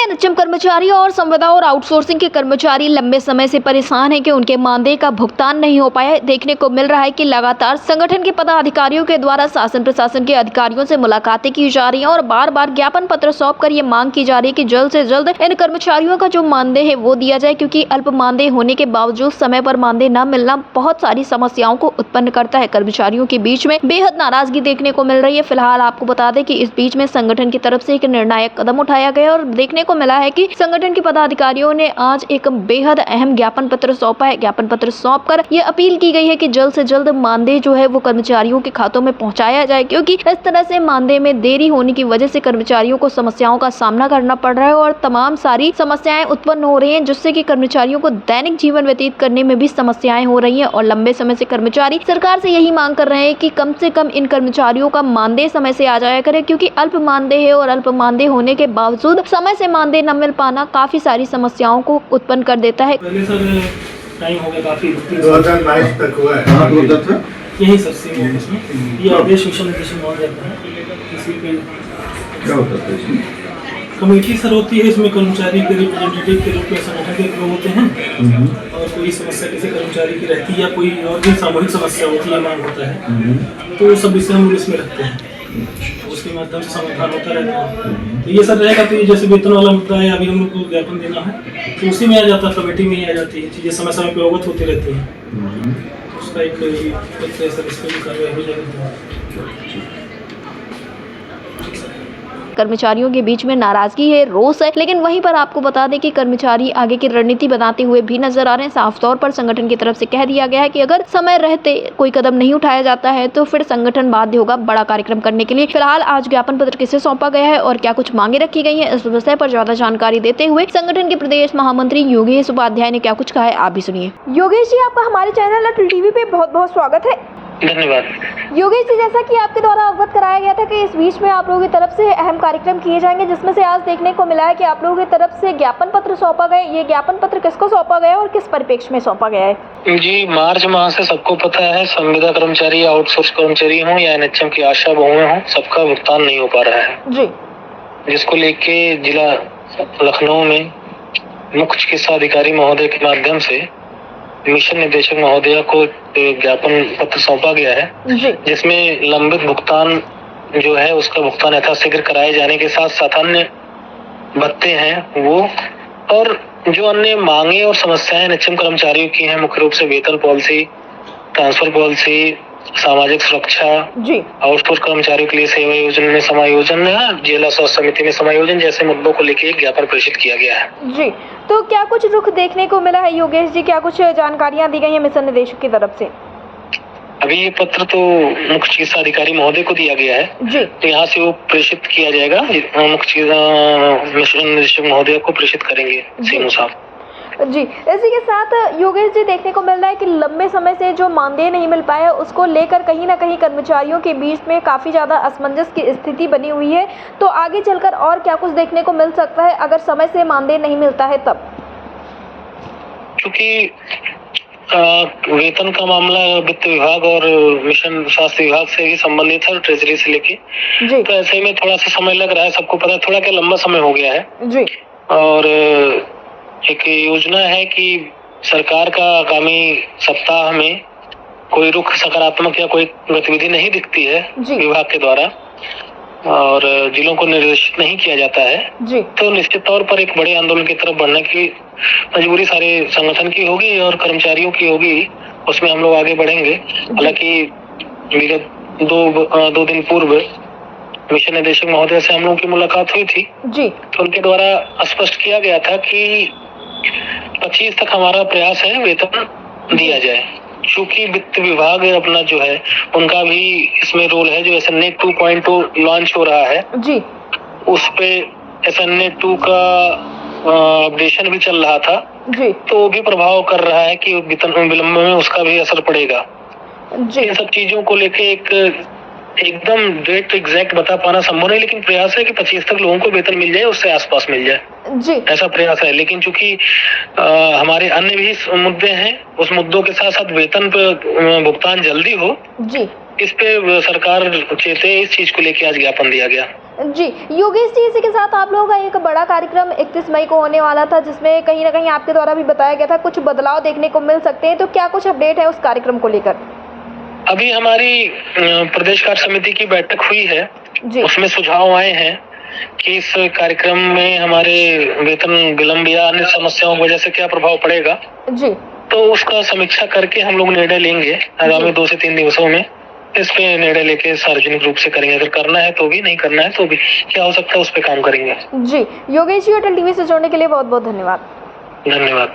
NHM कर्मचारी और संविदा और आउटसोर्सिंग के कर्मचारी लंबे समय से परेशान हैं कि उनके मानदेय का भुगतान नहीं हो पाया। देखने को मिल रहा है कि लगातार संगठन के पदाधिकारियों के द्वारा शासन प्रशासन के अधिकारियों से मुलाकातें की जा रही हैं और बार बार ज्ञापन पत्र सौंपकर ये मांग की जा रही है कि जल्द से जल्द इन कर्मचारियों का जो मानदेय है वो दिया जाए, क्योंकि अल्प मानदेय होने के बावजूद समय पर मानदेय न मिलना बहुत सारी समस्याओं को उत्पन्न करता है। कर्मचारियों के बीच में बेहद नाराजगी देखने को मिल रही है। फिलहाल आपको बता दें कि इस बीच में संगठन की तरफ से एक निर्णायक कदम उठाया गया और देखने को मिला है कि संगठन के पदाधिकारियों ने आज एक बेहद अहम ज्ञापन पत्र सौंपा है। ज्ञापन पत्र सौंपकर ये अपील की गई है कि जल्द से जल्द मानदेय जो है वो कर्मचारियों के खातों में पहुंचाया जाए, क्योंकि इस तरह से मानदेय में देरी होने की वजह से कर्मचारियों को समस्याओं का सामना करना पड़ रहा है और तमाम सारी समस्याएं उत्पन्न हो रही हैं, जिससे कि कर्मचारियों को दैनिक जीवन व्यतीत करने में भी समस्याएं हो रही हैं। और लंबे समय से कर्मचारी सरकार से यही मांग कर रहे हैं कि कम से कम इन कर्मचारियों का मानदेय समय से आ जाया करे, क्योंकि अल्प मानदेय है और अल्प मानदेय होने के बावजूद समय से मानदेय न मिल पाना काफी सारी समस्याओं को उत्पन्न कर देता है। टाइम हो गया काफी 2022 तक हुआ है। यही सर से ये आदेश मिशन निर्देशन मान जाता है। किसी पे क्या होता है इसमें? कमेटी सर होती है, इसमें कर्मचारी के रिप्रेजेंटेटिव के रूप में संगठन के लोग होते हैं और कोई समस्या किसी कर्मचारी की रहती है या कोई और भी सामूहिक समस्या होती है, मांग होता है, तो सब विषय हम इसमें रखते हैं, उसके माध्यम से समाधान होता रहता है। तो ये सब रहेगा, तो जैसे वेतन वाला मुद्दा है, अभी हम लोग को ज्ञापन देना है तो उसी में आ जाता है, कमेटी में ही आ जाती है, चीज़ें समय समय पर अवगत होती रहती हैं। उसका एक सर इस पर कार्रवाई हो जाएगी। कर्मचारियों के बीच में नाराजगी है, रोष है, लेकिन वहीं पर आपको बता दें कि कर्मचारी आगे की रणनीति बनाते हुए भी नजर आ रहे हैं। साफ तौर पर संगठन की तरफ से कह दिया गया है कि अगर समय रहते कोई कदम नहीं उठाया जाता है तो फिर संगठन बाध्य होगा बड़ा कार्यक्रम करने के लिए। फिलहाल आज ज्ञापन पत्र किसे सौंपा गया है और क्या कुछ मांगे रखी गई है, इस विषय पर ज्यादा जानकारी देते हुए संगठन के प्रदेश महामंत्री योगेश उपाध्याय ने क्या कुछ कहा है, आप भी सुनिए। योगेश जी, आपका हमारे चैनल अटल टीवी पे बहुत बहुत स्वागत है। धन्यवाद। योगेश जी, जैसा कि आपके द्वारा अवगत कराया गया था कि इस बीच में आप लोगों की तरफ से अहम कार्यक्रम किए जाएंगे, जिसमें से आज देखने को मिला है कि आप लोगों की तरफ से ज्ञापन पत्र सौंपा गया। ये ज्ञापन पत्र किसको सौंपा गया और किस परिप्रेक्ष्य में सौंपा गया है? जी, मार्च माह से सबको पता है, संविदा कर्मचारी, आउटसोर्स कर्मचारी हों या एनएचएम की आशा बहुएं हों, सबका भुगतान नहीं हो पा रहा है जी, जिसको लेके जिला लखनऊ में मुख्य चिकित्सा अधिकारी महोदय के माध्यम से मिशन निदेशक महोदया को ज्ञापन पत्र सौंपा गया है, जिसमें लंबित भुगतान जो है उसका भुगतान यथाशीघ्र कराए जाने के साथ साथ अन्य भत्ते हैं वो और जो अन्य मांगे और समस्याएं एनएचएम कर्मचारियों की हैं, मुख्य रूप से वेतन पॉलिसी, ट्रांसफर पॉलिसी, सामाजिक सुरक्षा, आउटसोर्स कर्मचारियों के लिए सेवा योजना में समायोजन, जिला स्वास्थ्य समिति में समायोजन जैसे मुद्दों को लेकर एक ज्ञापन प्रेषित किया गया है। जी, तो क्या कुछ रुख देखने को मिला है योगेश जी? क्या कुछ जानकारियां दी गई हैं मिशन निदेशक की तरफ से? अभी ये पत्र तो मुख्य चिकित्सा अधिकारी महोदय को दिया गया है जी, तो यहाँ से वो प्रेषित किया जाएगा, मुख्य मिशन निदेशक महोदय को प्रेषित करेंगे सीएमओ साहब जी। इसी के साथ योगेश जी, देखने को मिल रहा है कि लंबे समय से जो मानदेय नहीं मिल पाया उसको लेकर कहीं ना कहीं कर्मचारियों के बीच में काफ़ी ज़्यादा असमंजस की स्थिति बनी हुई है, तो आगे चलकर और क्या कुछ देखने को मिल सकता है अगर समय से मानदेय नहीं मिलता है तब? क्योंकि वेतन का मामला वित्त विभाग और मिशन स्वास्थ्य विभाग से ही संबंधित है, ट्रेजरी से लेके, तो ऐसे में थोड़ा सा समय लग रहा है, सबको पता है, थोड़ा क्या लंबा समय हो गया है जी। और एक योजना है कि सरकार का आगामी सप्ताह में कोई रुख सकारात्मक या कोई गतिविधि नहीं दिखती है विभाग के द्वारा और जिलों को निर्देशित नहीं किया जाता है जी, तो निश्चित तौर पर एक बड़े आंदोलन की तरफ बढ़ने की मजबूरी सारे संगठन की होगी और कर्मचारियों की होगी, उसमें हम लोग आगे बढ़ेंगे। हालांकि विगत दो दिन पूर्व मिशन निदेशक महोदय से हम लोगों की मुलाकात हुई थी जी, तो उनके द्वारा स्पष्ट किया गया था कि 25 तक हमारा प्रयास है वेतन दिया जाए, चूंकि वित्त विभाग अपना जो है उनका भी इसमें रोल है, जो एसएनएट 2.2 लॉन्च हो रहा है जी, उस पे एसएनएट 2 का अपडेशन भी चल रहा था जी, तो वो भी प्रभाव कर रहा है कि वेतन विलंब में उसका भी असर पड़ेगा जी। इन सब चीजों को लेके एकदम डेट एग्जैक्ट बता पाना संभव नहीं, लेकिन प्रयास है कि 25 तक लोगों को वेतन मिल जाए, उससे आसपास मिल जाए जी, ऐसा प्रयास है। लेकिन चूंकि हमारे अन्य भी मुद्दे हैं, उस मुद्दों के साथ साथ वेतन पे भुगतान जल्दी हो जी, इस पे सरकार चेते, इस चीज को लेके आज ज्ञापन दिया गया। जी योगेश जी, इसी के साथ आप लोगों का एक बड़ा कार्यक्रम 31 मई को होने वाला था, जिसमें कहीं ना कहीं आपके द्वारा भी बताया गया था कुछ बदलाव देखने को मिल सकते हैं, तो क्या कुछ अपडेट है उस कार्यक्रम को लेकर? अभी हमारी प्रदेश कार्य समिति की बैठक हुई है जी। उसमें सुझाव आए हैं कि इस कार्यक्रम में हमारे वेतन विलंब या अन्य समस्याओं की वजह से क्या प्रभाव पड़ेगा, जी। तो उसका समीक्षा करके हम लोग निर्णय लेंगे आगामी 2 से 3 दिवसों में। इस पे निर्णय लेके सार्वजनिक रूप से करेंगे, अगर करना है तो भी, नहीं करना है तो भी, क्या हो सकता है उस पे काम करेंगे। जी योगेश जी, अटल टीवी से जुड़ने के लिए बहुत बहुत धन्यवाद। धन्यवाद।